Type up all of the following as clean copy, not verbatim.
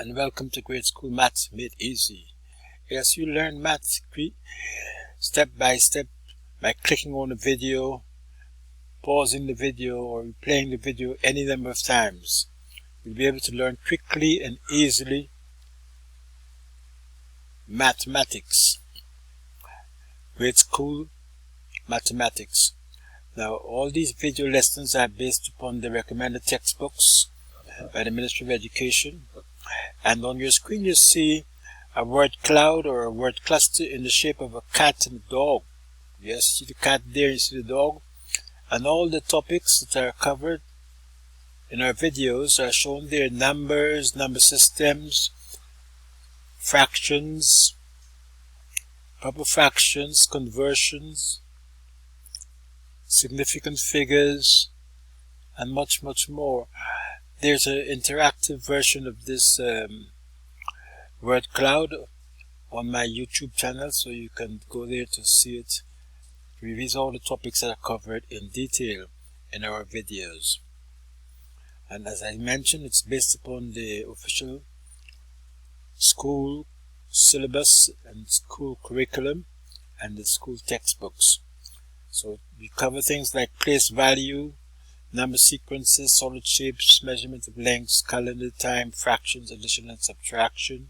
and welcome to Grade School Math Made Easy. Yes, you learn math step by step by clicking on the video, pausing the video, or replaying the video any number of times. You'll be able to learn quickly and easily mathematics. Grade School Mathematics. Now, all these video lessons are based upon the recommended textbooks by the Ministry of Education. And on your screen you see a word cloud or a word cluster in the shape of a cat and a dog. Yes, you see the cat there, you see the dog. And all the topics that are covered in our videos are shown there: numbers, number systems, fractions, proper fractions, conversions, significant figures, and much more. There's an interactive version of this word cloud on my YouTube channel, so you can go there to see it. It reveals all the topics that are covered in detail in our videos. And as I mentioned, it's based upon the official school syllabus and school curriculum and the school textbooks. So we cover things like place value, number sequences, solid shapes, measurement of lengths, calendar time, fractions, addition and subtraction,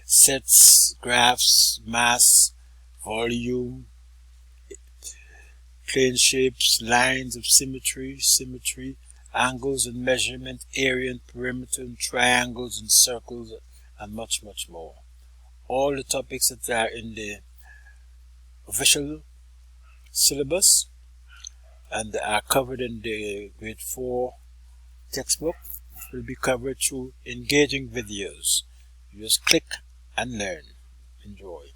sets, graphs, mass, volume, plane shapes, lines of symmetry, angles and measurement, area and perimeter, and triangles and circles, and much more. All the topics that are in the official syllabus and are covered in the grade 4 textbook will be covered through engaging videos. You just click and learn. Enjoy.